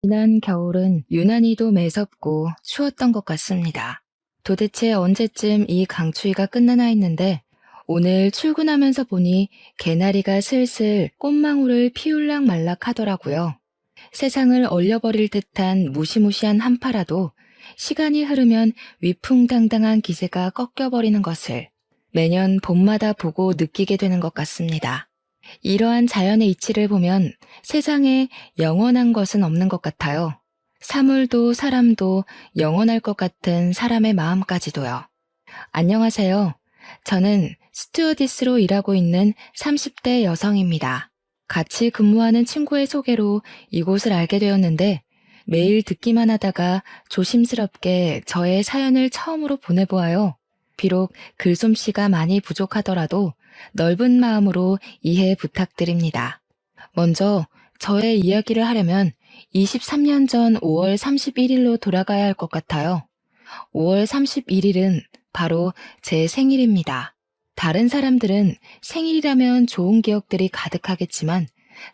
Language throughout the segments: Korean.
지난 겨울은 유난히도 매섭고 추웠던 것 같습니다. 도대체 언제쯤 이 강추위가 끝나나 했는데 오늘 출근하면서 보니 개나리가 슬슬 꽃망울을 피울락 말락 하더라고요. 세상을 얼려버릴 듯한 무시무시한 한파라도 시간이 흐르면 위풍당당한 기세가 꺾여버리는 것을 매년 봄마다 보고 느끼게 되는 것 같습니다. 이러한 자연의 이치를 보면 세상에 영원한 것은 없는 것 같아요. 사물도 사람도 영원할 것 같은 사람의 마음까지도요. 안녕하세요. 저는 스튜어디스로 일하고 있는 30대 여성입니다. 같이 근무하는 친구의 소개로 이곳을 알게 되었는데 매일 듣기만 하다가 조심스럽게 저의 사연을 처음으로 보내보아요. 비록 글솜씨가 많이 부족하더라도 넓은 마음으로 이해 부탁드립니다. 먼저 저의 이야기를 하려면 23년 전 5월 31일로 돌아가야 할 것 같아요. 5월 31일은 바로 제 생일입니다. 다른 사람들은 생일이라면 좋은 기억들이 가득하겠지만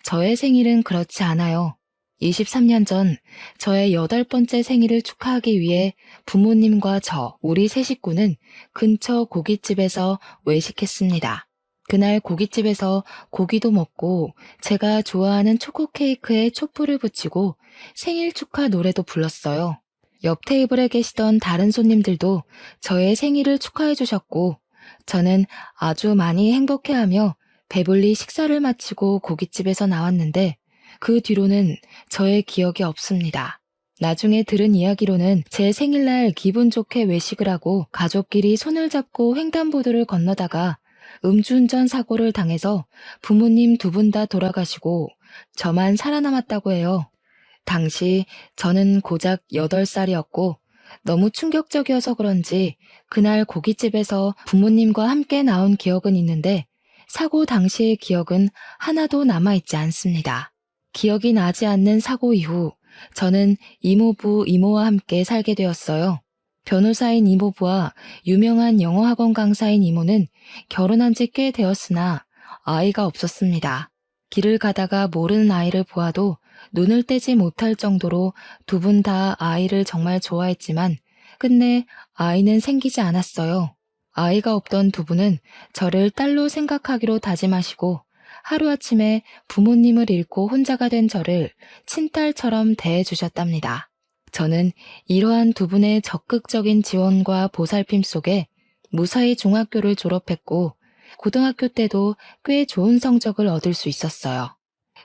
저의 생일은 그렇지 않아요. 23년 전 저의 8번째 생일을 축하하기 위해 부모님과 우리 세 식구는 근처 고깃집에서 외식했습니다. 그날 고깃집에서 고기도 먹고 제가 좋아하는 초코 케이크에 촛불을 붙이고 생일 축하 노래도 불렀어요. 옆 테이블에 계시던 다른 손님들도 저의 생일을 축하해 주셨고 저는 아주 많이 행복해하며 배불리 식사를 마치고 고깃집에서 나왔는데 그 뒤로는 저의 기억이 없습니다. 나중에 들은 이야기로는 제 생일날 기분 좋게 외식을 하고 가족끼리 손을 잡고 횡단보도를 건너다가 음주운전 사고를 당해서 부모님 두 분 다 돌아가시고 저만 살아남았다고 해요. 당시 저는 고작 8살이었고 너무 충격적이어서 그런지 그날 고깃집에서 부모님과 함께 나온 기억은 있는데 사고 당시의 기억은 하나도 남아있지 않습니다. 기억이 나지 않는 사고 이후 저는 이모부, 이모와 함께 살게 되었어요. 변호사인 이모부와 유명한 영어학원 강사인 이모는 결혼한 지 꽤 되었으나 아이가 없었습니다. 길을 가다가 모르는 아이를 보아도 눈을 떼지 못할 정도로 두 분 다 아이를 정말 좋아했지만 끝내 아이는 생기지 않았어요. 아이가 없던 두 분은 저를 딸로 생각하기로 다짐하시고 하루아침에 부모님을 잃고 혼자가 된 저를 친딸처럼 대해주셨답니다. 저는 이러한 두 분의 적극적인 지원과 보살핌 속에 무사히 중학교를 졸업했고 고등학교 때도 꽤 좋은 성적을 얻을 수 있었어요.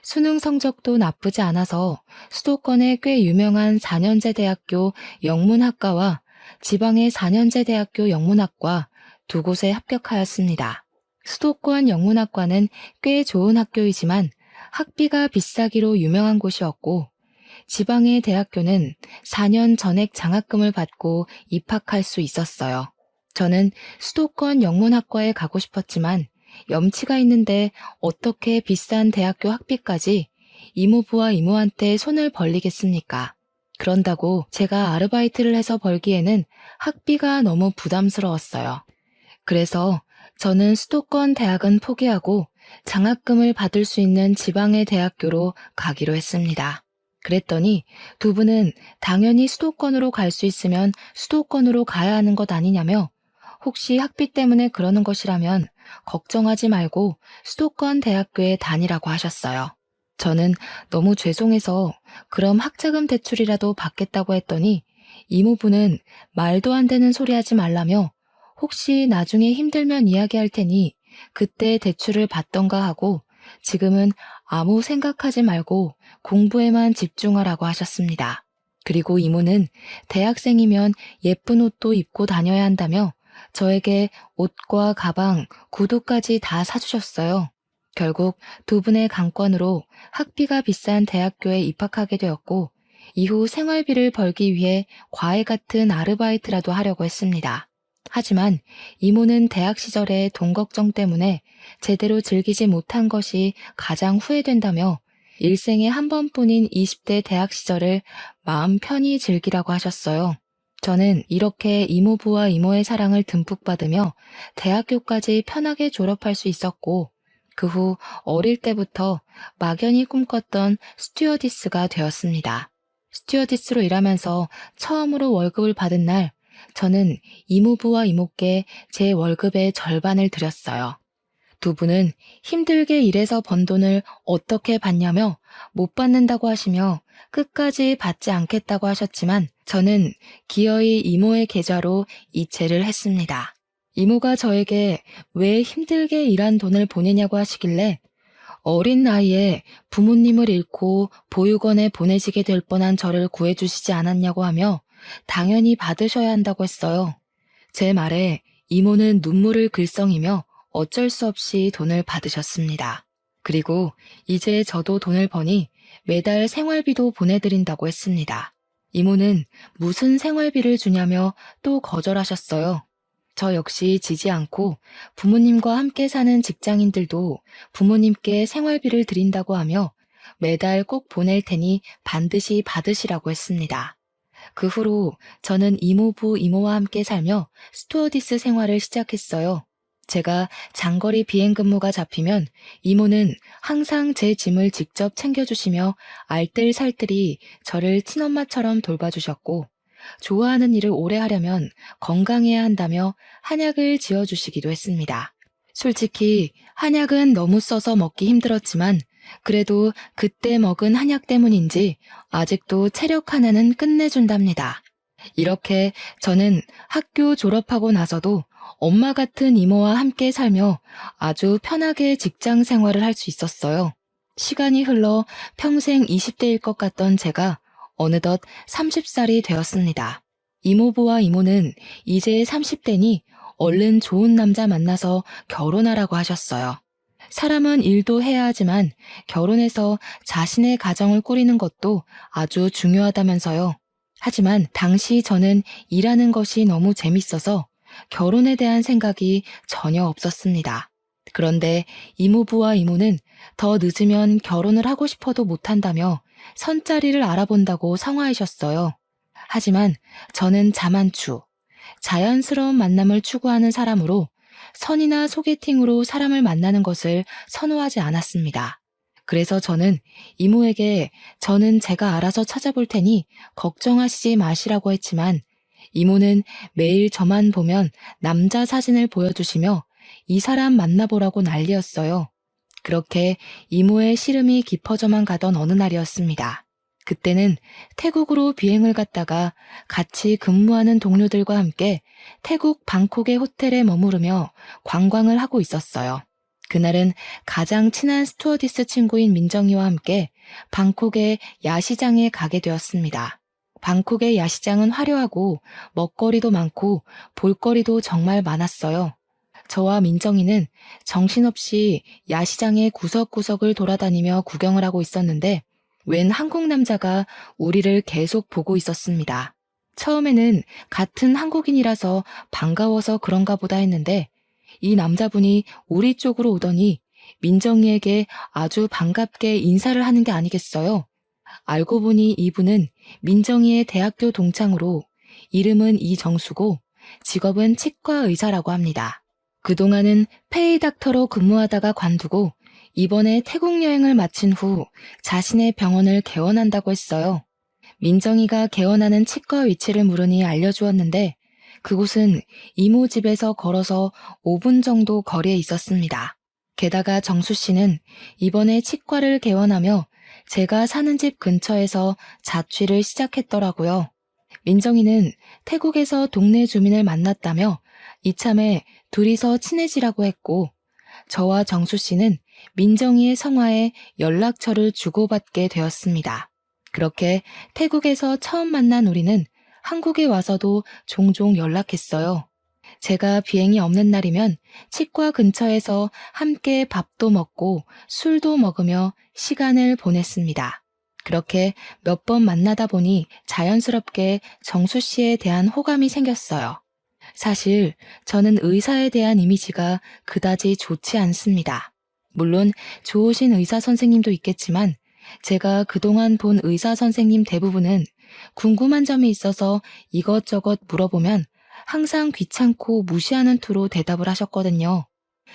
수능 성적도 나쁘지 않아서 수도권의 꽤 유명한 4년제 대학교 영문학과와 지방의 4년제 대학교 영문학과 두 곳에 합격하였습니다. 수도권 영문학과는 꽤 좋은 학교이지만 학비가 비싸기로 유명한 곳이었고 지방의 대학교는 4년 전액 장학금을 받고 입학할 수 있었어요. 저는 수도권 영문학과에 가고 싶었지만 염치가 있는데 어떻게 비싼 대학교 학비까지 이모부와 이모한테 손을 벌리겠습니까? 그런다고 제가 아르바이트를 해서 벌기에는 학비가 너무 부담스러웠어요. 그래서 저는 수도권 대학은 포기하고 장학금을 받을 수 있는 지방의 대학교로 가기로 했습니다. 그랬더니 두 분은 당연히 수도권으로 갈 수 있으면 수도권으로 가야 하는 것 아니냐며 혹시 학비 때문에 그러는 것이라면 걱정하지 말고 수도권 대학교에 다니라고 하셨어요. 저는 너무 죄송해서 그럼 학자금 대출이라도 받겠다고 했더니 이모부는 말도 안 되는 소리 하지 말라며 혹시 나중에 힘들면 이야기할 테니 그때 대출을 받던가 하고 지금은 아무 생각하지 말고 공부에만 집중하라고 하셨습니다. 그리고 이모는 대학생이면 예쁜 옷도 입고 다녀야 한다며 저에게 옷과 가방, 구두까지 다 사주셨어요. 결국 두 분의 강권으로 학비가 비싼 대학교에 입학하게 되었고 이후 생활비를 벌기 위해 과외 같은 아르바이트라도 하려고 했습니다. 하지만 이모는 대학 시절에 돈 걱정 때문에 제대로 즐기지 못한 것이 가장 후회된다며 일생에 한 번뿐인 20대 대학 시절을 마음 편히 즐기라고 하셨어요. 저는 이렇게 이모부와 이모의 사랑을 듬뿍 받으며 대학교까지 편하게 졸업할 수 있었고 그 후 어릴 때부터 막연히 꿈꿨던 스튜어디스가 되었습니다. 스튜어디스로 일하면서 처음으로 월급을 받은 날, 저는 이모부와 이모께 제 월급의 절반을 드렸어요. 두 분은 힘들게 일해서 번 돈을 어떻게 받냐며 못 받는다고 하시며 끝까지 받지 않겠다고 하셨지만 저는 기어이 이모의 계좌로 이체를 했습니다. 이모가 저에게 왜 힘들게 일한 돈을 보내냐고 하시길래 어린 나이에 부모님을 잃고 보육원에 보내시게 될 뻔한 저를 구해주시지 않았냐고 하며 당연히 받으셔야 한다고 했어요. 제 말에 이모는 눈물을 글썽이며 어쩔 수 없이 돈을 받으셨습니다. 그리고 이제 저도 돈을 버니 매달 생활비도 보내드린다고 했습니다. 이모는 무슨 생활비를 주냐며 또 거절하셨어요. 저 역시 지지 않고 부모님과 함께 사는 직장인들도 부모님께 생활비를 드린다고 하며 매달 꼭 보낼 테니 반드시 받으시라고 했습니다. 그 후로 저는 이모부 이모와 함께 살며 스튜어디스 생활을 시작했어요. 제가 장거리 비행 근무가 잡히면 이모는 항상 제 짐을 직접 챙겨주시며 알뜰살뜰히 저를 친엄마처럼 돌봐주셨고 좋아하는 일을 오래 하려면 건강해야 한다며 한약을 지어주시기도 했습니다. 솔직히 한약은 너무 써서 먹기 힘들었지만 그래도 그때 먹은 한약 때문인지 아직도 체력 하나는 끝내준답니다. 이렇게 저는 학교 졸업하고 나서도 엄마 같은 이모와 함께 살며 아주 편하게 직장 생활을 할 수 있었어요. 시간이 흘러 평생 20대일 것 같던 제가 어느덧 30살이 되었습니다. 이모부와 이모는 이제 30대니 얼른 좋은 남자 만나서 결혼하라고 하셨어요. 사람은 일도 해야 하지만 결혼해서 자신의 가정을 꾸리는 것도 아주 중요하다면서요. 하지만 당시 저는 일하는 것이 너무 재밌어서 결혼에 대한 생각이 전혀 없었습니다. 그런데 이모부와 이모는 더 늦으면 결혼을 하고 싶어도 못한다며 선자리를 알아본다고 성화하셨어요. 하지만 저는 자만추, 자연스러운 만남을 추구하는 사람으로 선이나 소개팅으로 사람을 만나는 것을 선호하지 않았습니다. 그래서 저는 이모에게 저는 제가 알아서 찾아볼 테니 걱정하시지 마시라고 했지만 이모는 매일 저만 보면 남자 사진을 보여주시며 이 사람 만나보라고 난리였어요. 그렇게 이모의 시름이 깊어져만 가던 어느 날이었습니다. 그때는 태국으로 비행을 갔다가 같이 근무하는 동료들과 함께 태국 방콕의 호텔에 머무르며 관광을 하고 있었어요. 그날은 가장 친한 스튜어디스 친구인 민정이와 함께 방콕의 야시장에 가게 되었습니다. 방콕의 야시장은 화려하고 먹거리도 많고 볼거리도 정말 많았어요. 저와 민정이는 정신없이 야시장의 구석구석을 돌아다니며 구경을 하고 있었는데 웬 한국 남자가 우리를 계속 보고 있었습니다. 처음에는 같은 한국인이라서 반가워서 그런가 보다 했는데 이 남자분이 우리 쪽으로 오더니 민정이에게 아주 반갑게 인사를 하는 게 아니겠어요? 알고 보니 이분은 민정이의 대학교 동창으로 이름은 이정수고 직업은 치과 의사라고 합니다. 그동안은 페이닥터로 근무하다가 관두고 이번에 태국 여행을 마친 후 자신의 병원을 개원한다고 했어요. 민정이가 개원하는 치과 위치를 물으니 알려주었는데 그곳은 이모 집에서 걸어서 5분 정도 거리에 있었습니다. 게다가 정수 씨는 이번에 치과를 개원하며 제가 사는 집 근처에서 자취를 시작했더라고요. 민정이는 태국에서 동네 주민을 만났다며 이참에 둘이서 친해지라고 했고 저와 정수 씨는 민정이의 성화에 연락처를 주고받게 되었습니다. 그렇게 태국에서 처음 만난 우리는 한국에 와서도 종종 연락했어요. 제가 비행이 없는 날이면 치과 근처에서 함께 밥도 먹고 술도 먹으며 시간을 보냈습니다. 그렇게 몇 번 만나다 보니 자연스럽게 정수 씨에 대한 호감이 생겼어요. 사실 저는 의사에 대한 이미지가 그다지 좋지 않습니다. 물론 좋으신 의사 선생님도 있겠지만 제가 그동안 본 의사 선생님 대부분은 궁금한 점이 있어서 이것저것 물어보면 항상 귀찮고 무시하는 투로 대답을 하셨거든요.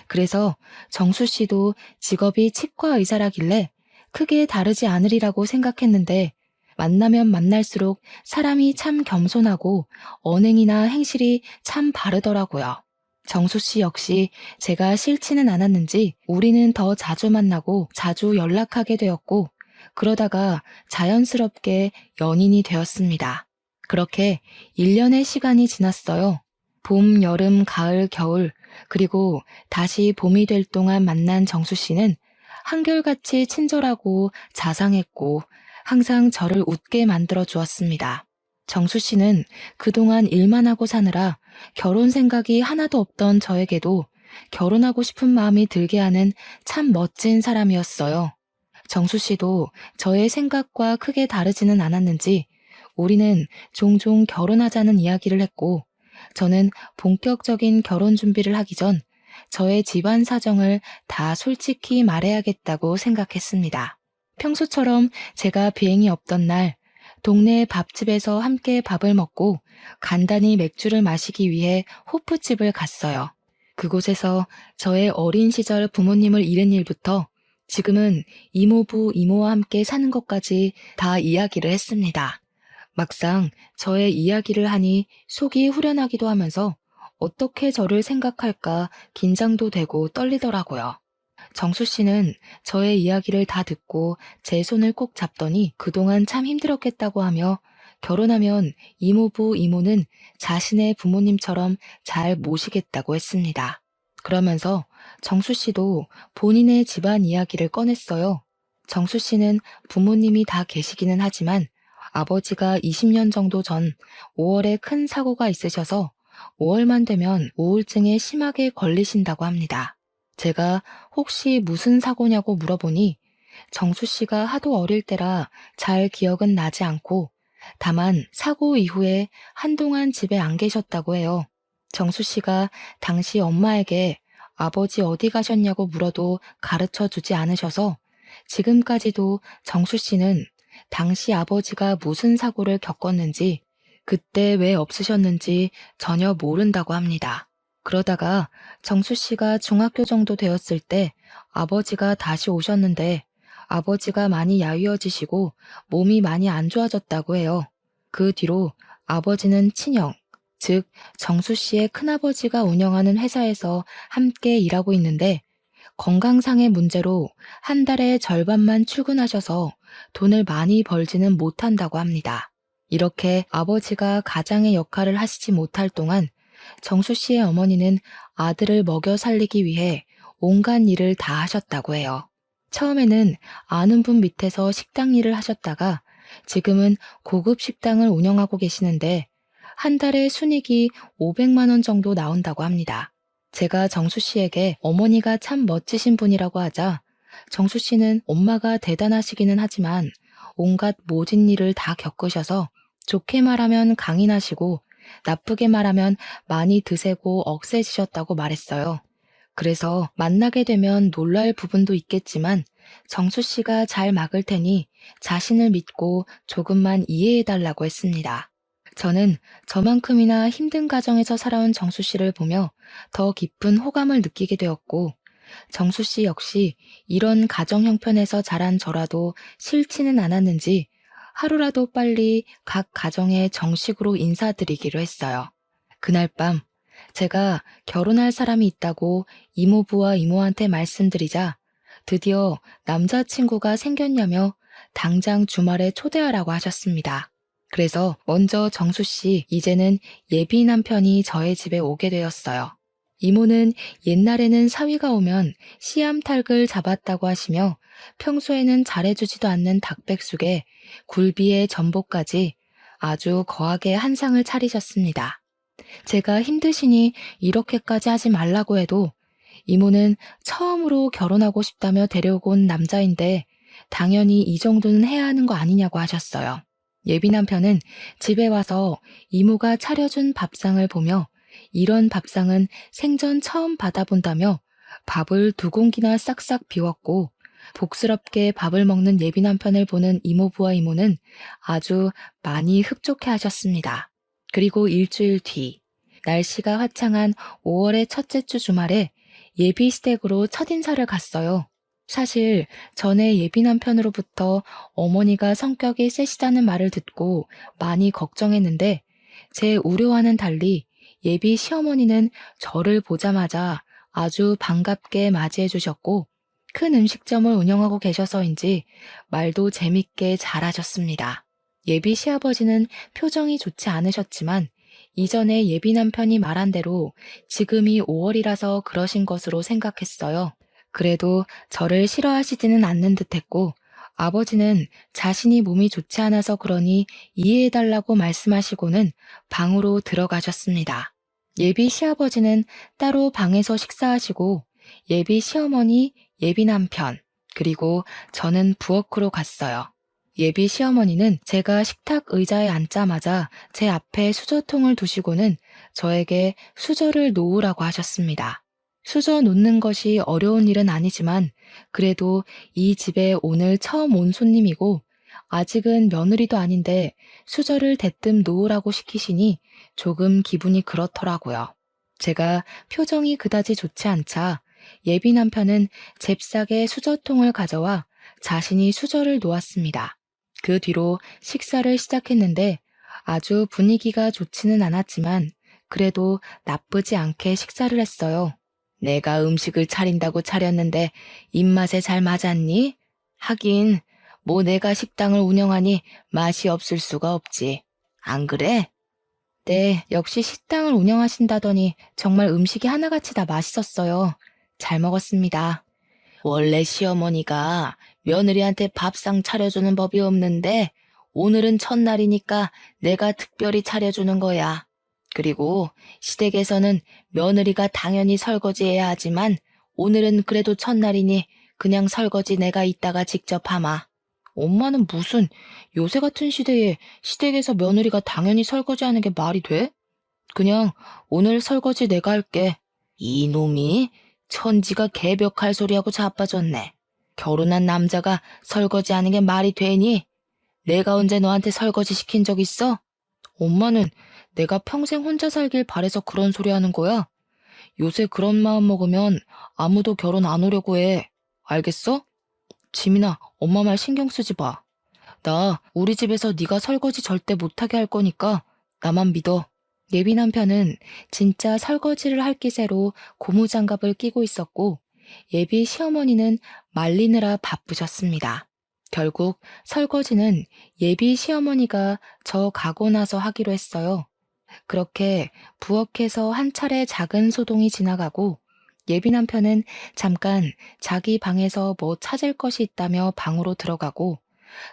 그래서 정수 씨도 직업이 치과 의사라길래 크게 다르지 않으리라고 생각했는데 만나면 만날수록 사람이 참 겸손하고 언행이나 행실이 참 바르더라고요. 정수 씨 역시 제가 싫지는 않았는지 우리는 더 자주 만나고 자주 연락하게 되었고, 그러다가 자연스럽게 연인이 되었습니다. 그렇게 1년의 시간이 지났어요. 봄, 여름, 가을, 겨울, 그리고 다시 봄이 될 동안 만난 정수 씨는 한결같이 친절하고 자상했고 항상 저를 웃게 만들어 주었습니다. 정수 씨는 그동안 일만 하고 사느라 결혼 생각이 하나도 없던 저에게도 결혼하고 싶은 마음이 들게 하는 참 멋진 사람이었어요. 정수 씨도 저의 생각과 크게 다르지는 않았는지 우리는 종종 결혼하자는 이야기를 했고, 저는 본격적인 결혼 준비를 하기 전 저의 집안 사정을 다 솔직히 말해야겠다고 생각했습니다. 평소처럼 제가 비행이 없던 날, 동네 밥집에서 함께 밥을 먹고 간단히 맥주를 마시기 위해 호프집을 갔어요. 그곳에서 저의 어린 시절 부모님을 잃은 일부터 지금은 이모부, 이모와 함께 사는 것까지 다 이야기를 했습니다. 막상 저의 이야기를 하니 속이 후련하기도 하면서 어떻게 저를 생각할까 긴장도 되고 떨리더라고요. 정수 씨는 저의 이야기를 다 듣고 제 손을 꼭 잡더니 그동안 참 힘들었겠다고 하며 결혼하면 이모부, 이모는 자신의 부모님처럼 잘 모시겠다고 했습니다. 그러면서 정수 씨도 본인의 집안 이야기를 꺼냈어요. 정수 씨는 부모님이 다 계시기는 하지만 아버지가 20년 정도 전 5월에 큰 사고가 있으셔서 5월만 되면 우울증에 심하게 걸리신다고 합니다. 제가 혹시 무슨 사고냐고 물어보니 정수 씨가 하도 어릴 때라 잘 기억은 나지 않고 다만 사고 이후에 한동안 집에 안 계셨다고 해요. 정수 씨가 당시 엄마에게 아버지 어디 가셨냐고 물어도 가르쳐 주지 않으셔서 지금까지도 정수 씨는 당시 아버지가 무슨 사고를 겪었는지, 그때 왜 없으셨는지 전혀 모른다고 합니다. 그러다가 정수 씨가 중학교 정도 되었을 때 아버지가 다시 오셨는데 아버지가 많이 야위어지시고 몸이 많이 안 좋아졌다고 해요. 그 뒤로 아버지는 친형, 즉 정수 씨의 큰아버지가 운영하는 회사에서 함께 일하고 있는데 건강상의 문제로 한 달에 절반만 출근하셔서 돈을 많이 벌지는 못한다고 합니다. 이렇게 아버지가 가장의 역할을 하시지 못할 동안 정수 씨의 어머니는 아들을 먹여 살리기 위해 온갖 일을 다 하셨다고 해요. 처음에는 아는 분 밑에서 식당 일을 하셨다가 지금은 고급 식당을 운영하고 계시는데 한 달에 순이익이 500만 원 정도 나온다고 합니다. 제가 정수 씨에게 어머니가 참 멋지신 분이라고 하자 정수 씨는 엄마가 대단하시기는 하지만 온갖 모진 일을 다 겪으셔서 좋게 말하면 강인하시고 나쁘게 말하면 많이 드세고 억세지셨다고 말했어요. 그래서 만나게 되면 놀랄 부분도 있겠지만 정수 씨가 잘 막을 테니 자신을 믿고 조금만 이해해달라고 했습니다. 저는 저만큼이나 힘든 가정에서 살아온 정수 씨를 보며 더 깊은 호감을 느끼게 되었고, 정수 씨 역시 이런 가정 형편에서 자란 저라도 싫지는 않았는지 하루라도 빨리 각 가정에 정식으로 인사드리기로 했어요. 그날 밤 제가 결혼할 사람이 있다고 이모부와 이모한테 말씀드리자 드디어 남자친구가 생겼냐며 당장 주말에 초대하라고 하셨습니다. 그래서 먼저 정수 씨, 이제는 예비 남편이 저의 집에 오게 되었어요. 이모는 옛날에는 사위가 오면 씨암탉을 잡았다고 하시며 평소에는 잘해주지도 않는 닭백숙에 굴비에 전복까지 아주 거하게 한상을 차리셨습니다. 제가 힘드시니 이렇게까지 하지 말라고 해도 이모는 처음으로 결혼하고 싶다며 데려오고 온 남자인데 당연히 이 정도는 해야 하는 거 아니냐고 하셨어요. 예비 남편은 집에 와서 이모가 차려준 밥상을 보며 이런 밥상은 생전 처음 받아본다며 밥을 2공기나 싹싹 비웠고, 복스럽게 밥을 먹는 예비 남편을 보는 이모부와 이모는 아주 많이 흡족해 하셨습니다. 그리고 일주일 뒤, 날씨가 화창한 5월의 첫째 주 주말에 예비 시댁으로 첫인사를 갔어요. 사실 전에 예비 남편으로부터 어머니가 성격이 세시다는 말을 듣고 많이 걱정했는데 제 우려와는 달리 예비 시어머니는 저를 보자마자 아주 반갑게 맞이해 주셨고 큰 음식점을 운영하고 계셔서인지 말도 재밌게 잘하셨습니다. 예비 시아버지는 표정이 좋지 않으셨지만 이전에 예비 남편이 말한 대로 지금이 5월이라서 그러신 것으로 생각했어요. 그래도 저를 싫어하시지는 않는 듯했고 아버지는 자신이 몸이 좋지 않아서 그러니 이해해달라고 말씀하시고는 방으로 들어가셨습니다. 예비 시아버지는 따로 방에서 식사하시고 예비 시어머니, 예비 남편, 그리고 저는 부엌으로 갔어요. 예비 시어머니는 제가 식탁 의자에 앉자마자 제 앞에 수저통을 두시고는 저에게 수저를 놓으라고 하셨습니다. 수저 놓는 것이 어려운 일은 아니지만 그래도 이 집에 오늘 처음 온 손님이고 아직은 며느리도 아닌데 수저를 대뜸 놓으라고 시키시니 조금 기분이 그렇더라고요. 제가 표정이 그다지 좋지 않자 예비 남편은 잽싸게 수저통을 가져와 자신이 수저를 놓았습니다. 그 뒤로 식사를 시작했는데 아주 분위기가 좋지는 않았지만 그래도 나쁘지 않게 식사를 했어요. 내가 음식을 차린다고 차렸는데 입맛에 잘 맞았니? 하긴 뭐 내가 식당을 운영하니 맛이 없을 수가 없지. 안 그래? 네, 역시 식당을 운영하신다더니 정말 음식이 하나같이 다 맛있었어요. 잘 먹었습니다. 원래 시어머니가 며느리한테 밥상 차려주는 법이 없는데 오늘은 첫날이니까 내가 특별히 차려주는 거야. 그리고 시댁에서는 며느리가 당연히 설거지해야 하지만 오늘은 그래도 첫날이니 그냥 설거지 내가 이따가 직접 하마. 엄마는 무슨 요새 같은 시대에 시댁에서 며느리가 당연히 설거지하는 게 말이 돼? 그냥 오늘 설거지 내가 할게. 이놈이 천지가 개벽할 소리하고 자빠졌네. 결혼한 남자가 설거지하는 게 말이 되니? 내가 언제 너한테 설거지 시킨 적 있어? 엄마는 내가 평생 혼자 살길 바래서 그런 소리 하는 거야? 요새 그런 마음 먹으면 아무도 결혼 안 오려고 해. 알겠어? 지민아, 엄마 말 신경 쓰지 마. 나 우리 집에서 네가 설거지 절대 못하게 할 거니까 나만 믿어. 예비 남편은 진짜 설거지를 할 기세로 고무장갑을 끼고 있었고 예비 시어머니는 말리느라 바쁘셨습니다. 결국 설거지는 예비 시어머니가 저 가고 나서 하기로 했어요. 그렇게 부엌에서 한 차례 작은 소동이 지나가고 예비 남편은 잠깐 자기 방에서 뭐 찾을 것이 있다며 방으로 들어가고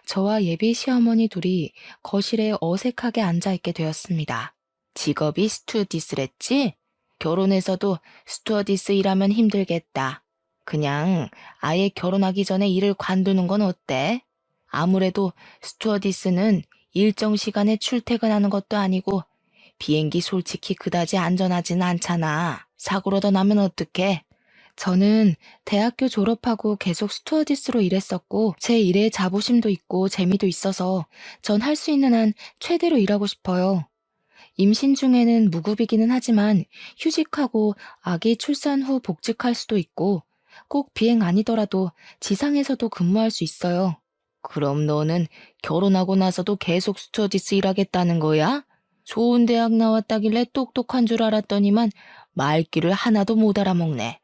저와 예비 시어머니 둘이 거실에 어색하게 앉아있게 되었습니다. 직업이 스튜어디스랬지? 결혼해서도 스튜어디스 일하면 힘들겠다. 그냥 아예 결혼하기 전에 일을 관두는 건 어때? 아무래도 스튜어디스는 일정 시간에 출퇴근하는 것도 아니고 비행기 솔직히 그다지 안전하진 않잖아. 사고라도 나면 어떡해? 저는 대학교 졸업하고 계속 스튜어디스로 일했었고 제 일에 자부심도 있고 재미도 있어서 전 할 수 있는 한 최대로 일하고 싶어요. 임신 중에는 무급이기는 하지만 휴직하고 아기 출산 후 복직할 수도 있고 꼭 비행 아니더라도 지상에서도 근무할 수 있어요. 그럼 너는 결혼하고 나서도 계속 스튜어디스 일하겠다는 거야? 좋은 대학 나왔다길래 똑똑한 줄 알았더니만 말귀를 하나도 못 알아먹네.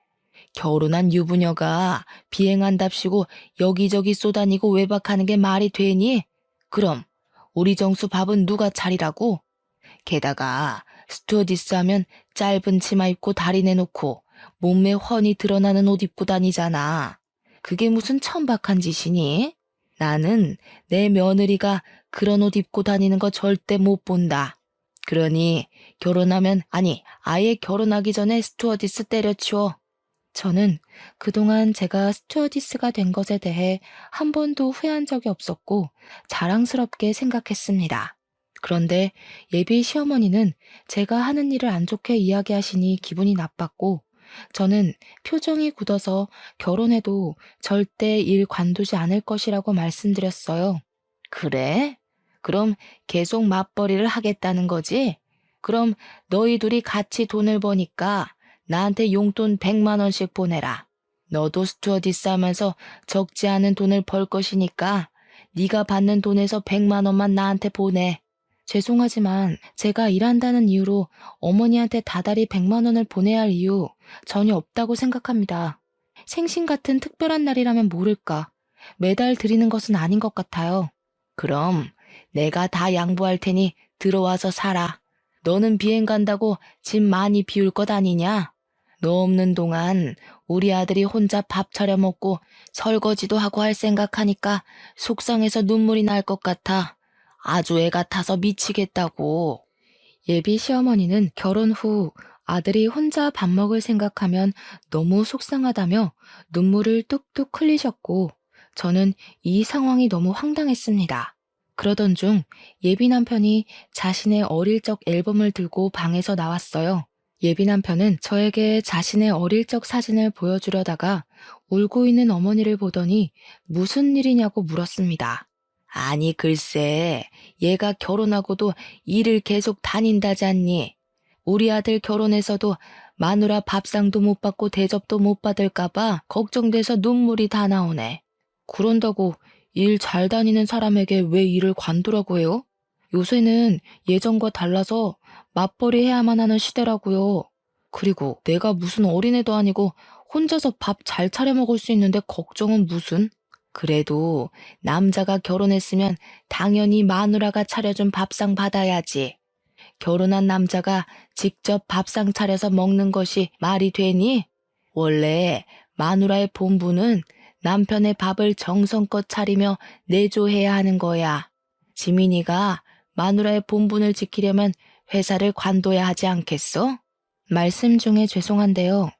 결혼한 유부녀가 비행한답시고 여기저기 쏘다니고 외박하는 게 말이 되니? 그럼 우리 정수 밥은 누가 차리라고? 게다가 스튜어디스 하면 짧은 치마 입고 다리 내놓고 몸매 훤히 드러나는 옷 입고 다니잖아. 그게 무슨 천박한 짓이니? 나는 내 며느리가 그런 옷 입고 다니는 거 절대 못 본다. 그러니 결혼하면 아니 아예 결혼하기 전에 스튜어디스 때려치워. 저는 그동안 제가 스튜어디스가 된 것에 대해 한 번도 후회한 적이 없었고 자랑스럽게 생각했습니다. 그런데 예비 시어머니는 제가 하는 일을 안 좋게 이야기하시니 기분이 나빴고 저는 표정이 굳어서 결혼해도 절대 일 관두지 않을 것이라고 말씀드렸어요. 그래? 그럼 계속 맞벌이를 하겠다는 거지? 그럼 너희 둘이 같이 돈을 버니까 나한테 용돈 100만 원씩 보내라. 너도 스튜어디스 하면서 적지 않은 돈을 벌 것이니까 네가 받는 돈에서 100만 원만 나한테 보내. 죄송하지만 제가 일한다는 이유로 어머니한테 다달이 100만 원을 보내야 할 이유 전혀 없다고 생각합니다. 생신 같은 특별한 날이라면 모를까. 매달 드리는 것은 아닌 것 같아요. 그럼 내가 다 양보할 테니 들어와서 살아. 너는 비행 간다고 짐 많이 비울 것 아니냐? 너 없는 동안 우리 아들이 혼자 밥 차려 먹고 설거지도 하고 할 생각하니까 속상해서 눈물이 날 것 같아. 아주 애 같아서 미치겠다고. 예비 시어머니는 결혼 후 아들이 혼자 밥 먹을 생각하면 너무 속상하다며 눈물을 뚝뚝 흘리셨고, 저는 이 상황이 너무 황당했습니다. 그러던 중 예비 남편이 자신의 어릴 적 앨범을 들고 방에서 나왔어요. 예비 남편은 저에게 자신의 어릴 적 사진을 보여주려다가 울고 있는 어머니를 보더니 무슨 일이냐고 물었습니다. 아니 글쎄, 얘가 결혼하고도 일을 계속 다닌다잖니. 우리 아들 결혼해서도 마누라 밥상도 못 받고 대접도 못 받을까봐 걱정돼서 눈물이 다 나오네. 그런다고 일 잘 다니는 사람에게 왜 일을 관두라고 해요? 요새는 예전과 달라서 맞벌이 해야만 하는 시대라고요. 그리고 내가 무슨 어린애도 아니고 혼자서 밥 잘 차려 먹을 수 있는데 걱정은 무슨? 그래도 남자가 결혼했으면 당연히 마누라가 차려준 밥상 받아야지. 결혼한 남자가 직접 밥상 차려서 먹는 것이 말이 되니? 원래 마누라의 본분은 남편의 밥을 정성껏 차리며 내조해야 하는 거야. 지민이가 마누라의 본분을 지키려면 회사를 관둬야 하지 않겠어? 말씀 중에 죄송한데요.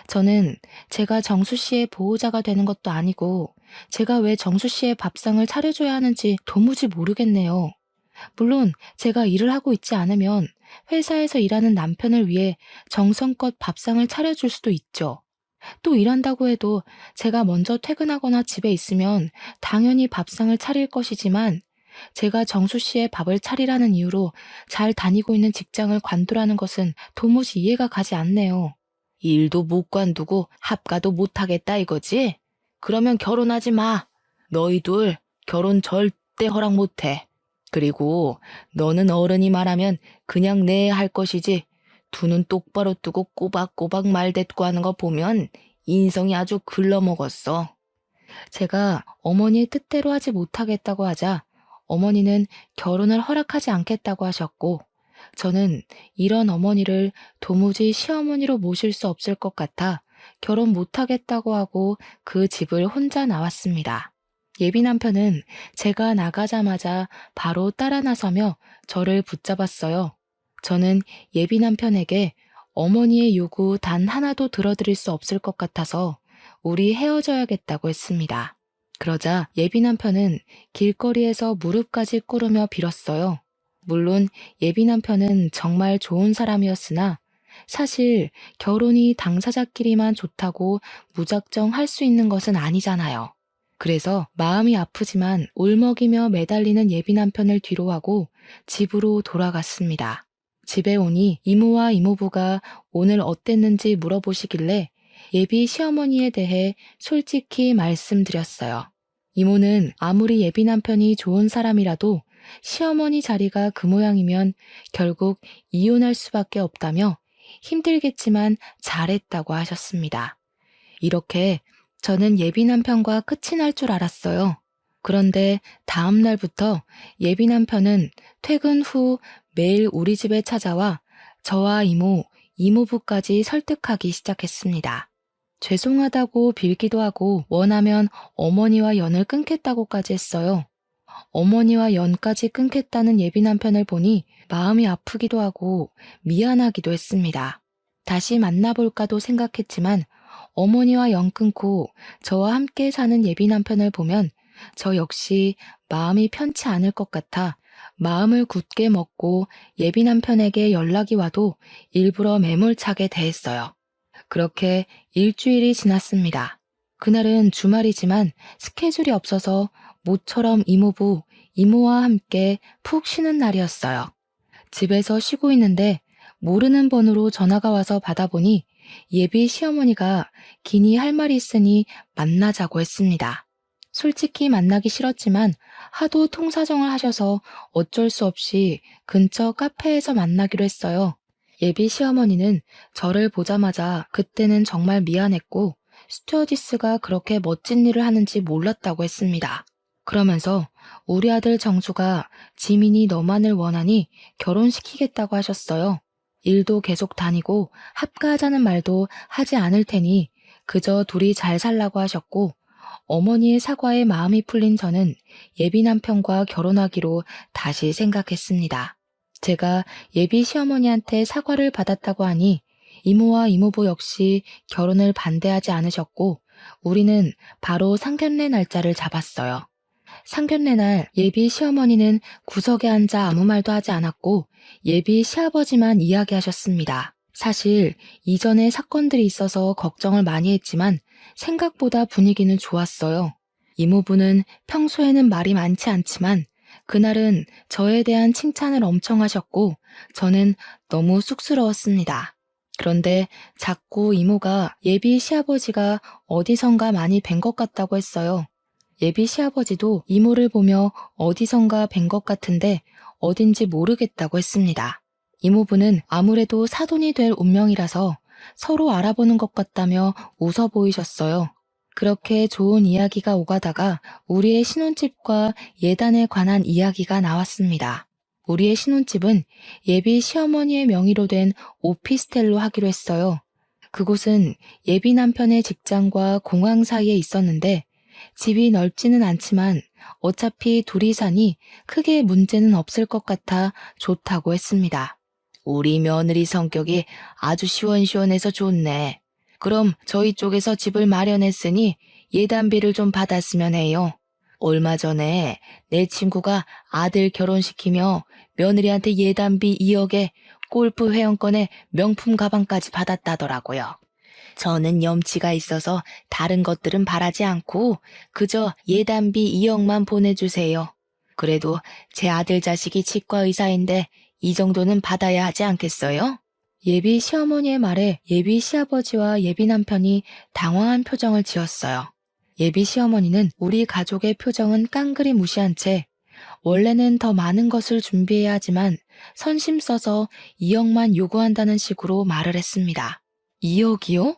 저는 제가 정수 씨의 보호자가 되는 것도 아니고 제가 왜 정수 씨의 밥상을 차려줘야 하는지 도무지 모르겠네요. 물론 제가 일을 하고 있지 않으면 회사에서 일하는 남편을 위해 정성껏 밥상을 차려줄 수도 있죠. 또 일한다고 해도 제가 먼저 퇴근하거나 집에 있으면 당연히 밥상을 차릴 것이지만 제가 정수 씨의 밥을 차리라는 이유로 잘 다니고 있는 직장을 관두라는 것은 도무지 이해가 가지 않네요. 일도 못 관두고 합가도 못 하겠다 이거지? 그러면 결혼하지 마. 너희 둘 결혼 절대 허락 못 해. 그리고 너는 어른이 말하면 그냥 네 할 것이지 두 눈 똑바로 뜨고 꼬박꼬박 말대꾸하는 거 보면 인성이 아주 글러먹었어. 제가 어머니의 뜻대로 하지 못하겠다고 하자 어머니는 결혼을 허락하지 않겠다고 하셨고 저는 이런 어머니를 도무지 시어머니로 모실 수 없을 것 같아 결혼 못하겠다고 하고 그 집을 혼자 나왔습니다. 예비 남편은 제가 나가자마자 바로 따라 나서며 저를 붙잡았어요. 저는 예비 남편에게 어머니의 요구 단 하나도 들어드릴 수 없을 것 같아서 우리 헤어져야겠다고 했습니다. 그러자 예비 남편은 길거리에서 무릎까지 꿇으며 빌었어요. 물론 예비 남편은 정말 좋은 사람이었으나 사실 결혼이 당사자끼리만 좋다고 무작정 할 수 있는 것은 아니잖아요. 그래서 마음이 아프지만 울먹이며 매달리는 예비 남편을 뒤로하고 집으로 돌아갔습니다. 집에 오니 이모와 이모부가 오늘 어땠는지 물어보시길래 예비 시어머니에 대해 솔직히 말씀드렸어요. 이모는 아무리 예비 남편이 좋은 사람이라도 시어머니 자리가 그 모양이면 결국 이혼할 수밖에 없다며 힘들겠지만 잘했다고 하셨습니다. 이렇게 저는 예비 남편과 끝이 날 줄 알았어요. 그런데 다음 날부터 예비 남편은 퇴근 후 매일 우리 집에 찾아와 저와 이모, 이모부까지 설득하기 시작했습니다. 죄송하다고 빌기도 하고 원하면 어머니와 연을 끊겠다고까지 했어요. 어머니와 연까지 끊겠다는 예비 남편을 보니 마음이 아프기도 하고 미안하기도 했습니다. 다시 만나볼까도 생각했지만 어머니와 연 끊고 저와 함께 사는 예비 남편을 보면 저 역시 마음이 편치 않을 것 같아 마음을 굳게 먹고 예비 남편에게 연락이 와도 일부러 매몰차게 대했어요. 그렇게 일주일이 지났습니다. 그날은 주말이지만 스케줄이 없어서 모처럼 이모부, 이모와 함께 푹 쉬는 날이었어요. 집에서 쉬고 있는데 모르는 번호로 전화가 와서 받아보니 예비 시어머니가 기니 할 말이 있으니 만나자고 했습니다. 솔직히 만나기 싫었지만 하도 통사정을 하셔서 어쩔 수 없이 근처 카페에서 만나기로 했어요. 예비 시어머니는 저를 보자마자 그때는 정말 미안했고 스튜어디스가 그렇게 멋진 일을 하는지 몰랐다고 했습니다. 그러면서 우리 아들 정수가 지민이 너만을 원하니 결혼시키겠다고 하셨어요. 일도 계속 다니고 합가하자는 말도 하지 않을 테니 그저 둘이 잘 살라고 하셨고 어머니의 사과에 마음이 풀린 저는 예비 남편과 결혼하기로 다시 생각했습니다. 제가 예비 시어머니한테 사과를 받았다고 하니 이모와 이모부 역시 결혼을 반대하지 않으셨고 우리는 바로 상견례 날짜를 잡았어요. 상견례 날 예비 시어머니는 구석에 앉아 아무 말도 하지 않았고 예비 시아버지만 이야기하셨습니다. 사실 이전에 사건들이 있어서 걱정을 많이 했지만 생각보다 분위기는 좋았어요. 이모부는 평소에는 말이 많지 않지만 그날은 저에 대한 칭찬을 엄청 하셨고 저는 너무 쑥스러웠습니다. 그런데 자꾸 이모가 예비 시아버지가 어디선가 많이 뵌 것 같다고 했어요. 예비 시아버지도 이모를 보며 어디선가 뵌 것 같은데 어딘지 모르겠다고 했습니다. 이모부는 아무래도 사돈이 될 운명이라서 서로 알아보는 것 같다며 웃어 보이셨어요. 그렇게 좋은 이야기가 오가다가 우리의 신혼집과 예단에 관한 이야기가 나왔습니다. 우리의 신혼집은 예비 시어머니의 명의로 된 오피스텔로 하기로 했어요. 그곳은 예비 남편의 직장과 공항 사이에 있었는데 집이 넓지는 않지만 어차피 둘이 사니 크게 문제는 없을 것 같아 좋다고 했습니다. 우리 며느리 성격이 아주 시원시원해서 좋네. 그럼 저희 쪽에서 집을 마련했으니 예단비를 좀 받았으면 해요. 얼마 전에 내 친구가 아들 결혼시키며 며느리한테 예단비 2억에 골프 회원권에 명품 가방까지 받았다더라고요. 저는 염치가 있어서 다른 것들은 바라지 않고 그저 예단비 2억만 보내주세요. 그래도 제 아들 자식이 치과 의사인데 이 정도는 받아야 하지 않겠어요? 예비 시어머니의 말에 예비 시아버지와 예비 남편이 당황한 표정을 지었어요. 예비 시어머니는 우리 가족의 표정은 깡그리 무시한 채 원래는 더 많은 것을 준비해야 하지만 선심 써서 2억만 요구한다는 식으로 말을 했습니다. 2억이요?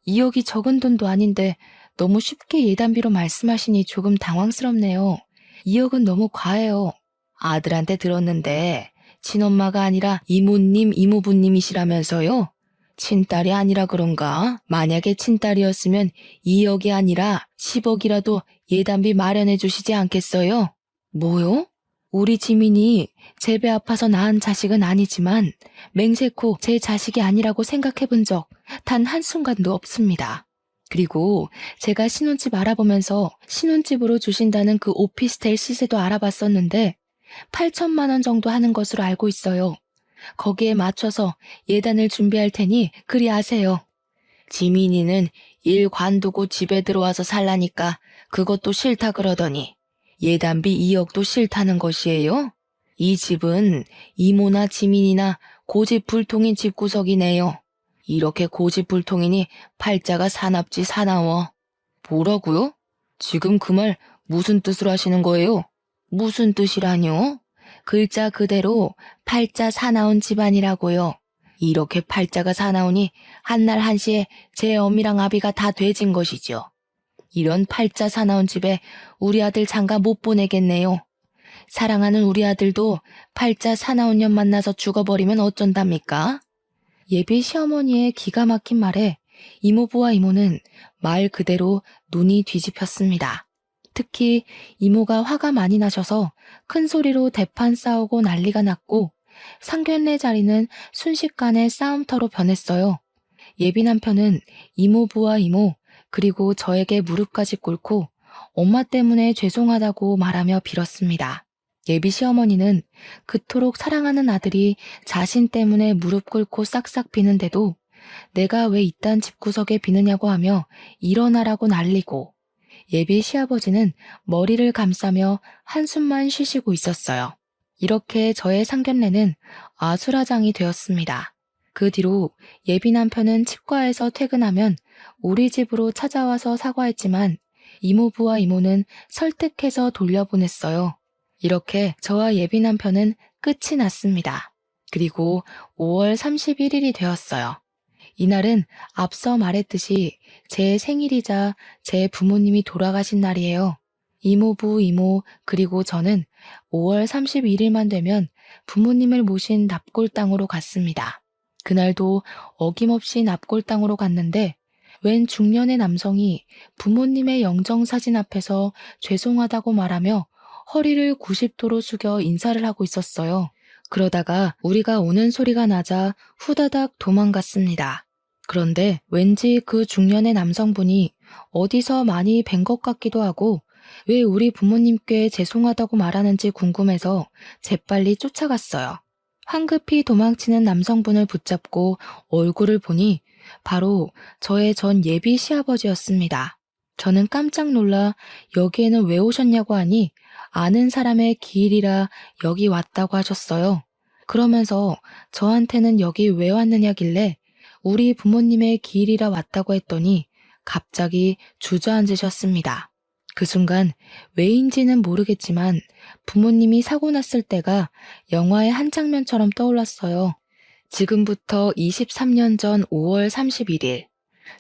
2억이 적은 돈도 아닌데 너무 쉽게 예단비로 말씀하시니 조금 당황스럽네요. 2억은 너무 과해요. 아들한테 들었는데 친엄마가 아니라 이모님, 이모부님이시라면서요? 친딸이 아니라 그런가? 만약에 친딸이었으면 2억이 아니라 10억이라도 예단비 마련해 주시지 않겠어요? 뭐요? 우리 지민이 제 배 아파서 낳은 자식은 아니지만 맹세코 제 자식이 아니라고 생각해 본 적 단 한순간도 없습니다. 그리고 제가 신혼집 알아보면서 신혼집으로 주신다는 그 오피스텔 시세도 알아봤었는데 8천만 원 정도 하는 것으로 알고 있어요. 거기에 맞춰서 예단을 준비할 테니 그리 아세요. 지민이는 일 관두고 집에 들어와서 살라니까 그것도 싫다 그러더니 예단비 2억도 싫다는 것이에요? 이 집은 이모나 지민이나 고집불통인 집구석이네요. 이렇게 고집불통이니 팔자가 사납지 사나워. 뭐라고요? 지금 그 말 무슨 뜻으로 하시는 거예요? 무슨 뜻이라뇨? 글자 그대로 팔자 사나운 집안이라고요. 이렇게 팔자가 사나우니 한날 한시에 제 어미랑 아비가 다 돼진 것이죠. 이런 팔자 사나운 집에 우리 아들 장가 못 보내겠네요. 사랑하는 우리 아들도 팔자 사나운 년 만나서 죽어버리면 어쩐답니까? 예비 시어머니의 기가 막힌 말에 이모부와 이모는 말 그대로 눈이 뒤집혔습니다. 특히 이모가 화가 많이 나셔서 큰 소리로 대판 싸우고 난리가 났고 상견례 자리는 순식간에 싸움터로 변했어요. 예비 남편은 이모부와 이모 그리고 저에게 무릎까지 꿇고 엄마 때문에 죄송하다고 말하며 빌었습니다. 예비 시어머니는 그토록 사랑하는 아들이 자신 때문에 무릎 꿇고 싹싹 비는데도 내가 왜 이딴 집구석에 비느냐고 하며 일어나라고 난리고 예비 시아버지는 머리를 감싸며 한숨만 쉬시고 있었어요. 이렇게 저의 상견례는 아수라장이 되었습니다. 그 뒤로 예비 남편은 치과에서 퇴근하면 우리 집으로 찾아와서 사과했지만 이모부와 이모는 설득해서 돌려보냈어요. 이렇게 저와 예비 남편은 끝이 났습니다. 그리고 5월 31일이 되었어요. 이날은 앞서 말했듯이 제 생일이자 제 부모님이 돌아가신 날이에요. 이모부, 이모, 그리고 저는 5월 31일만 되면 부모님을 모신 납골당으로 갔습니다. 그날도 어김없이 납골당으로 갔는데 웬 중년의 남성이 부모님의 영정사진 앞에서 죄송하다고 말하며 허리를 90도로 숙여 인사를 하고 있었어요. 그러다가 우리가 오는 소리가 나자 후다닥 도망갔습니다. 그런데 왠지 그 중년의 남성분이 어디서 많이 뵌 것 같기도 하고 왜 우리 부모님께 죄송하다고 말하는지 궁금해서 재빨리 쫓아갔어요. 황급히 도망치는 남성분을 붙잡고 얼굴을 보니 바로 저의 전 예비 시아버지였습니다. 저는 깜짝 놀라 여기에는 왜 오셨냐고 하니 아는 사람의 기일이라 여기 왔다고 하셨어요. 그러면서 저한테는 여기 왜 왔느냐길래 우리 부모님의 기일이라 왔다고 했더니 갑자기 주저앉으셨습니다. 그 순간 왜인지는 모르겠지만 부모님이 사고 났을 때가 영화의 한 장면처럼 떠올랐어요. 지금부터 23년 전 5월 31일,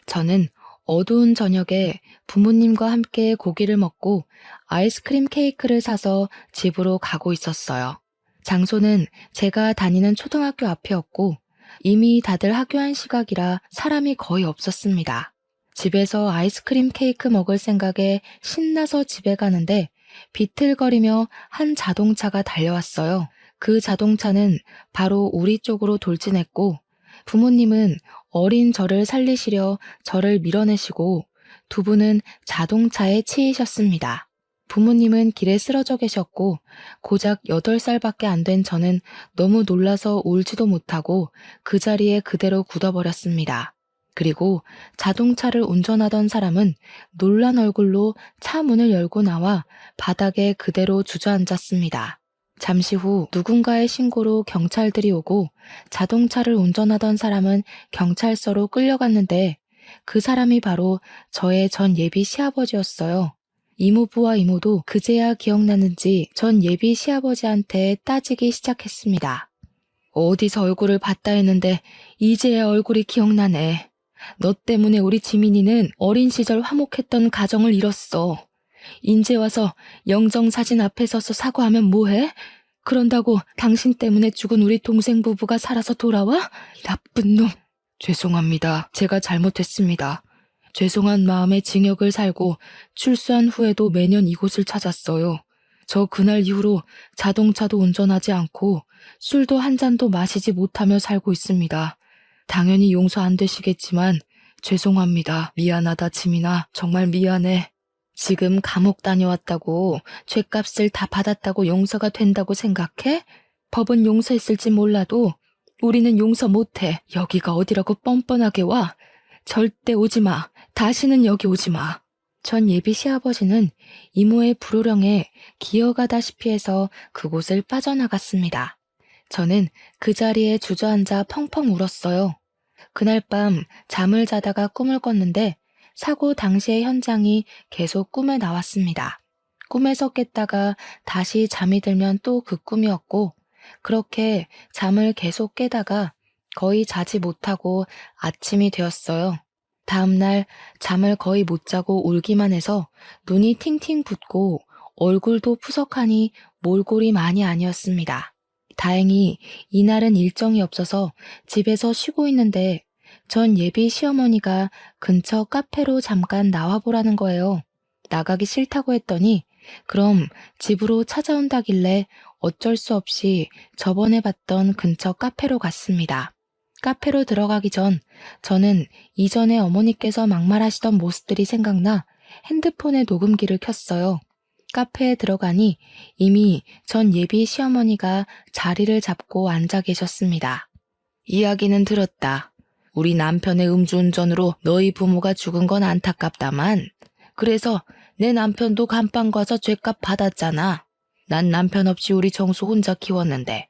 저는 어두운 저녁에 부모님과 함께 고기를 먹고 아이스크림 케이크를 사서 집으로 가고 있었어요. 장소는 제가 다니는 초등학교 앞이었고 이미 다들 학교한 시각이라 사람이 거의 없었습니다. 집에서 아이스크림 케이크 먹을 생각에 신나서 집에 가는데 비틀거리며 한 자동차가 달려왔어요. 그 자동차는 바로 우리 쪽으로 돌진했고 부모님은 어린 저를 살리시려 저를 밀어내시고 두 분은 자동차에 치이셨습니다. 부모님은 길에 쓰러져 계셨고 고작 8살밖에 안 된 저는 너무 놀라서 울지도 못하고 그 자리에 그대로 굳어버렸습니다. 그리고 자동차를 운전하던 사람은 놀란 얼굴로 차 문을 열고 나와 바닥에 그대로 주저앉았습니다. 잠시 후 누군가의 신고로 경찰들이 오고 자동차를 운전하던 사람은 경찰서로 끌려갔는데 그 사람이 바로 저의 전 예비 시아버지였어요. 이모부와 이모도 그제야 기억나는지 전 예비 시아버지한테 따지기 시작했습니다. 어디서 얼굴을 봤다 했는데 이제야 얼굴이 기억나네. 너 때문에 우리 지민이는 어린 시절 화목했던 가정을 잃었어. 인제 와서 영정사진 앞에 서서 사과하면 뭐해? 그런다고 당신 때문에 죽은 우리 동생 부부가 살아서 돌아와? 나쁜 놈. 죄송합니다. 제가 잘못했습니다. 죄송한 마음에 징역을 살고 출소한 후에도 매년 이곳을 찾았어요. 저 그날 이후로 자동차도 운전하지 않고 술도 한 잔도 마시지 못하며 살고 있습니다. 당연히 용서 안 되시겠지만 죄송합니다. 미안하다 지민아. 정말 미안해. 지금 감옥 다녀왔다고 죗값을 다 받았다고 용서가 된다고 생각해? 법은 용서했을지 몰라도 우리는 용서 못해. 여기가 어디라고 뻔뻔하게 와. 절대 오지 마. 다시는 여기 오지 마. 전 예비 시아버지는 이모의 불호령에 기어가다시피 해서 그곳을 빠져나갔습니다. 저는 그 자리에 주저앉아 펑펑 울었어요. 그날 밤 잠을 자다가 꿈을 꿨는데 사고 당시의 현장이 계속 꿈에 나왔습니다. 꿈에서 깼다가 다시 잠이 들면 또 그 꿈이었고 그렇게 잠을 계속 깨다가 거의 자지 못하고 아침이 되었어요. 다음날 잠을 거의 못 자고 울기만 해서 눈이 팅팅 붓고 얼굴도 푸석하니 몰골이 많이 아니었습니다. 다행히 이날은 일정이 없어서 집에서 쉬고 있는데 전 예비 시어머니가 근처 카페로 잠깐 나와보라는 거예요. 나가기 싫다고 했더니 그럼 집으로 찾아온다길래 어쩔 수 없이 저번에 봤던 근처 카페로 갔습니다. 카페로 들어가기 전 저는 이전에 어머니께서 막말하시던 모습들이 생각나 핸드폰에 녹음기를 켰어요. 카페에 들어가니 이미 전 예비 시어머니가 자리를 잡고 앉아 계셨습니다. 이야기는 들었다. 우리 남편의 음주운전으로 너희 부모가 죽은 건 안타깝다만 그래서 내 남편도 감방 가서 죗값 받았잖아. 난 남편 없이 우리 정수 혼자 키웠는데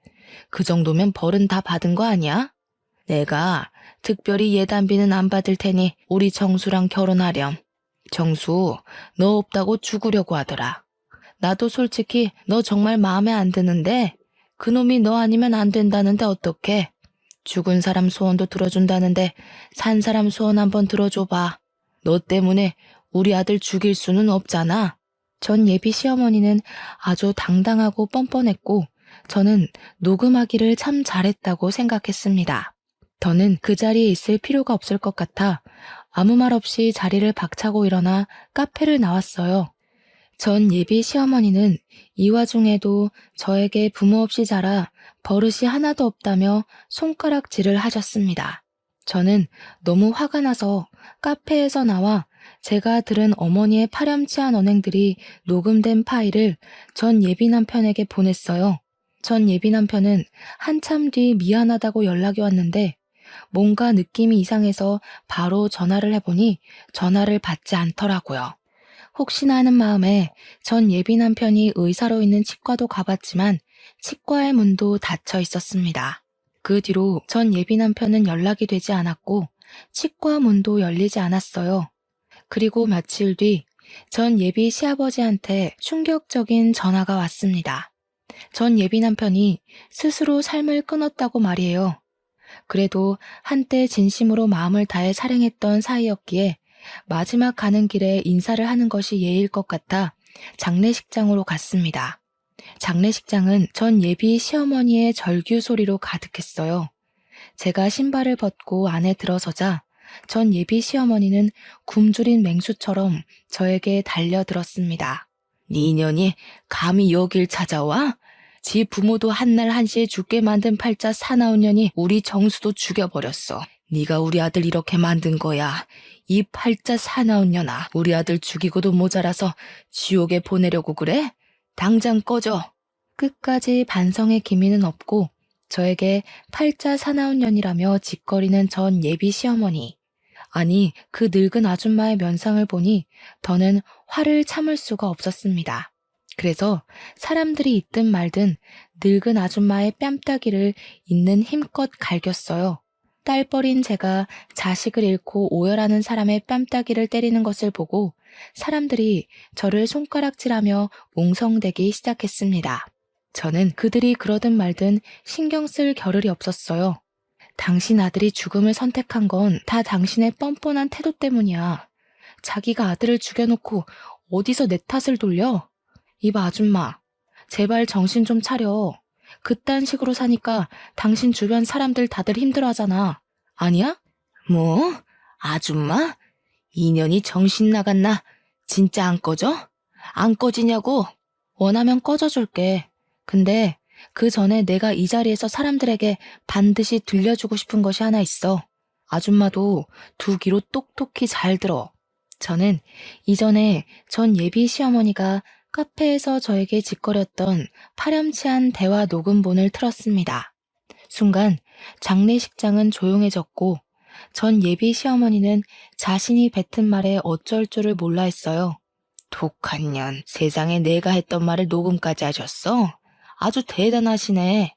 그 정도면 벌은 다 받은 거 아니야? 내가 특별히 예단비는 안 받을 테니 우리 정수랑 결혼하렴. 정수, 너 없다고 죽으려고 하더라. 나도 솔직히 너 정말 마음에 안 드는데 그놈이 너 아니면 안 된다는데 어떡해? 죽은 사람 소원도 들어준다는데 산 사람 소원 한번 들어줘봐. 너 때문에 우리 아들 죽일 수는 없잖아. 전 예비 시어머니는 아주 당당하고 뻔뻔했고 저는 녹음하기를 참 잘했다고 생각했습니다. 더는 그 자리에 있을 필요가 없을 것 같아 아무 말 없이 자리를 박차고 일어나 카페를 나왔어요. 전 예비 시어머니는 이 와중에도 저에게 부모 없이 자라 버릇이 하나도 없다며 손가락질을 하셨습니다. 저는 너무 화가 나서 카페에서 나와 제가 들은 어머니의 파렴치한 언행들이 녹음된 파일을 전 예비 남편에게 보냈어요. 전 예비 남편은 한참 뒤 미안하다고 연락이 왔는데 뭔가 느낌이 이상해서 바로 전화를 해보니 전화를 받지 않더라고요. 혹시나 하는 마음에 전 예비 남편이 의사로 있는 치과도 가봤지만 치과의 문도 닫혀 있었습니다. 그 뒤로 전 예비 남편은 연락이 되지 않았고 치과 문도 열리지 않았어요. 그리고 며칠 뒤 전 예비 시아버지한테 충격적인 전화가 왔습니다. 전 예비 남편이 스스로 삶을 끊었다고 말이에요. 그래도 한때 진심으로 마음을 다해 사랑했던 사이였기에 마지막 가는 길에 인사를 하는 것이 예일 것 같아 장례식장으로 갔습니다. 장례식장은 전 예비 시어머니의 절규 소리로 가득했어요. 제가 신발을 벗고 안에 들어서자 전 예비 시어머니는 굶주린 맹수처럼 저에게 달려들었습니다. 네 년이 감히 여길 찾아와? 지 부모도 한날 한시에 죽게 만든 팔자 사나운 년이 우리 정수도 죽여버렸어. 네가 우리 아들 이렇게 만든 거야. 이 팔자 사나운 년아, 우리 아들 죽이고도 모자라서 지옥에 보내려고 그래? 당장 꺼져. 끝까지 반성의 기미는 없고 저에게 팔자 사나운 년이라며 짓거리는 전 예비 시어머니. 아니, 그 늙은 아줌마의 면상을 보니 더는 화를 참을 수가 없었습니다. 그래서 사람들이 있든 말든 늙은 아줌마의 뺨따기를 있는 힘껏 갈겼어요. 딸뻘인 제가 자식을 잃고 오열하는 사람의 뺨따기를 때리는 것을 보고 사람들이 저를 손가락질하며 웅성대기 시작했습니다. 저는 그들이 그러든 말든 신경 쓸 겨를이 없었어요. 당신 아들이 죽음을 선택한 건 다 당신의 뻔뻔한 태도 때문이야. 자기가 아들을 죽여놓고 어디서 내 탓을 돌려? 이봐 아줌마, 제발 정신 좀 차려. 그딴 식으로 사니까 당신 주변 사람들 다들 힘들어하잖아. 아니야? 뭐? 아줌마? 인연이 정신 나갔나? 진짜 안 꺼져? 안 꺼지냐고? 원하면 꺼져줄게. 근데 그 전에 내가 이 자리에서 사람들에게 반드시 들려주고 싶은 것이 하나 있어. 아줌마도 두 귀로 똑똑히 잘 들어. 저는 이전에 전 예비 시어머니가 카페에서 저에게 짓거렸던 파렴치한 대화 녹음본을 틀었습니다. 순간 장례식장은 조용해졌고 전 예비 시어머니는 자신이 뱉은 말에 어쩔 줄을 몰라 했어요. 독한 년, 세상에 내가 했던 말을 녹음까지 하셨어? 아주 대단하시네.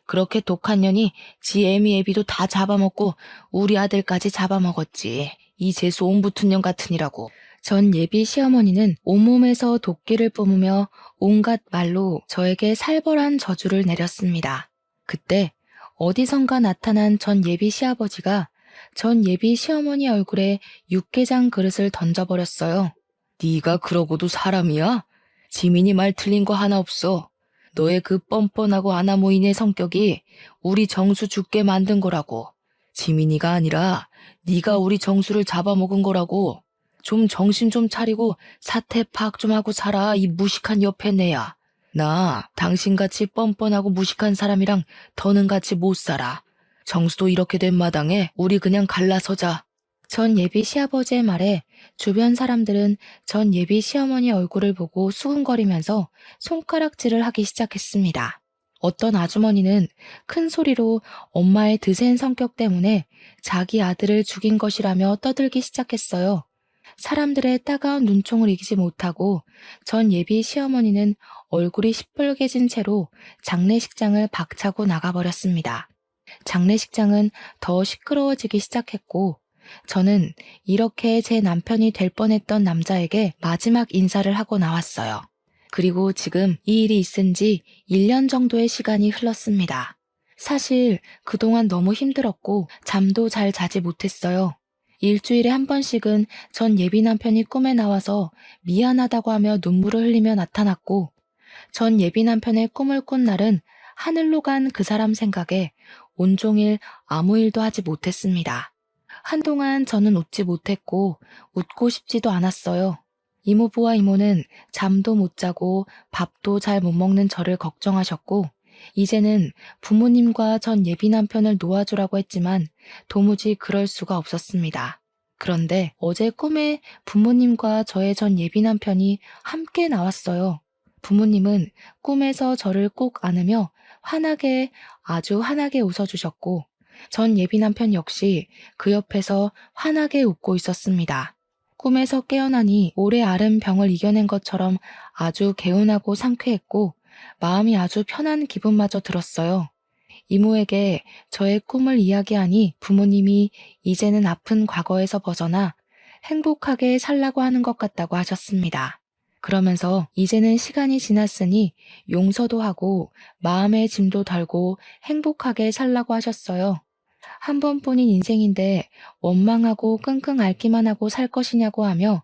그렇게 독한 년이 지 애미 애비도 다 잡아먹고 우리 아들까지 잡아먹었지. 이 재수 옹붙은 년 같으니라고. 전 예비 시어머니는 온몸에서 도끼를 뿜으며 온갖 말로 저에게 살벌한 저주를 내렸습니다. 그때 어디선가 나타난 전 예비 시아버지가 전 예비 시어머니 얼굴에 육개장 그릇을 던져버렸어요. 네가 그러고도 사람이야? 지민이 말 틀린 거 하나 없어. 너의 그 뻔뻔하고 아나무인의 성격이 우리 정수 죽게 만든 거라고. 지민이가 아니라 네가 우리 정수를 잡아먹은 거라고. 좀 정신 좀 차리고 사태 파악 좀 하고 살아, 이 무식한 옆에 내야. 나 당신같이 뻔뻔하고 무식한 사람이랑 더는 같이 못 살아. 정수도 이렇게 된 마당에 우리 그냥 갈라서자. 전 예비 시아버지의 말에 주변 사람들은 전 예비 시어머니 얼굴을 보고 수근거리면서 손가락질을 하기 시작했습니다. 어떤 아주머니는 큰 소리로 엄마의 드센 성격 때문에 자기 아들을 죽인 것이라며 떠들기 시작했어요. 사람들의 따가운 눈총을 이기지 못하고 전 예비 시어머니는 얼굴이 시뻘개진 채로 장례식장을 박차고 나가버렸습니다. 장례식장은 더 시끄러워지기 시작했고, 저는 이렇게 제 남편이 될 뻔했던 남자에게 마지막 인사를 하고 나왔어요. 그리고 지금 이 일이 있은 지 1년 정도의 시간이 흘렀습니다. 사실 그동안 너무 힘들었고 잠도 잘 자지 못했어요. 일주일에 한 번씩은 전 예비 남편이 꿈에 나와서 미안하다고 하며 눈물을 흘리며 나타났고, 전 예비 남편의 꿈을 꾼 날은 하늘로 간 그 사람 생각에 온종일 아무 일도 하지 못했습니다. 한동안 저는 웃지 못했고 웃고 싶지도 않았어요. 이모부와 이모는 잠도 못 자고 밥도 잘 못 먹는 저를 걱정하셨고, 이제는 부모님과 전 예비 남편을 놓아주라고 했지만 도무지 그럴 수가 없었습니다. 그런데 어제 꿈에 부모님과 저의 전 예비 남편이 함께 나왔어요. 부모님은 꿈에서 저를 꼭 안으며 환하게, 아주 환하게 웃어주셨고, 전 예비 남편 역시 그 옆에서 환하게 웃고 있었습니다. 꿈에서 깨어나니 오래 앓은 병을 이겨낸 것처럼 아주 개운하고 상쾌했고, 마음이 아주 편한 기분마저 들었어요. 이모에게 저의 꿈을 이야기하니 부모님이 이제는 아픈 과거에서 벗어나 행복하게 살라고 하는 것 같다고 하셨습니다. 그러면서 이제는 시간이 지났으니 용서도 하고 마음의 짐도 덜고 행복하게 살라고 하셨어요. 한 번뿐인 인생인데 원망하고 끙끙 앓기만 하고 살 것이냐고 하며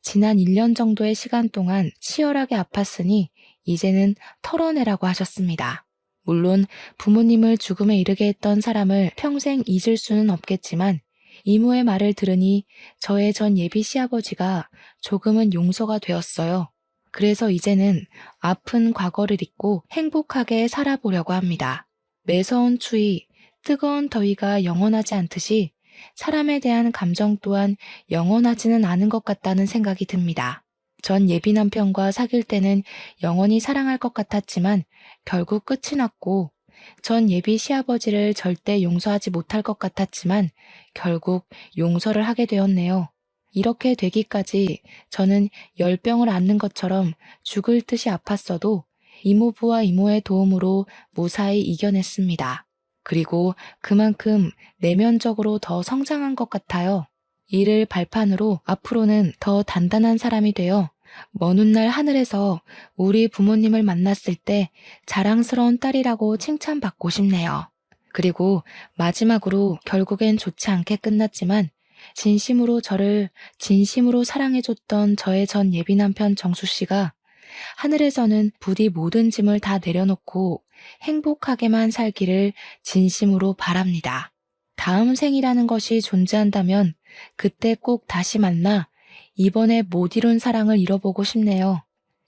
지난 1년 정도의 시간 동안 치열하게 아팠으니 이제는 털어내라고 하셨습니다. 물론 부모님을 죽음에 이르게 했던 사람을 평생 잊을 수는 없겠지만 이모의 말을 들으니 저의 전 예비 시아버지가 조금은 용서가 되었어요. 그래서 이제는 아픈 과거를 잊고 행복하게 살아보려고 합니다. 매서운 추위, 뜨거운 더위가 영원하지 않듯이 사람에 대한 감정 또한 영원하지는 않은 것 같다는 생각이 듭니다. 전 예비 남편과 사귈 때는 영원히 사랑할 것 같았지만 결국 끝이 났고, 전 예비 시아버지를 절대 용서하지 못할 것 같았지만 결국 용서를 하게 되었네요. 이렇게 되기까지 저는 열병을 앓는 것처럼 죽을 듯이 아팠어도 이모부와 이모의 도움으로 무사히 이겨냈습니다. 그리고 그만큼 내면적으로 더 성장한 것 같아요. 이를 발판으로 앞으로는 더 단단한 사람이 되어 먼 훗날 하늘에서 우리 부모님을 만났을 때 자랑스러운 딸이라고 칭찬받고 싶네요. 그리고 마지막으로 결국엔 좋지 않게 끝났지만 진심으로 저를 진심으로 사랑해줬던 저의 전 예비 남편 정수 씨가 하늘에서는 부디 모든 짐을 다 내려놓고 행복하게만 살기를 진심으로 바랍니다. 다음 생이라는 것이 존재한다면 그때 꼭 다시 만나 이번에 못 이룬 사랑을 이뤄보고 싶네요.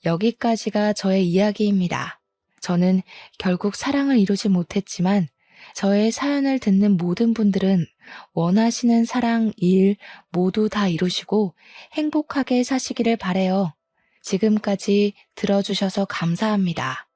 여기까지가 저의 이야기입니다. 저는 결국 사랑을 이루지 못했지만 저의 사연을 듣는 모든 분들은 원하시는 사랑, 일 모두 다 이루시고 행복하게 사시기를 바래요. 지금까지 들어주셔서 감사합니다.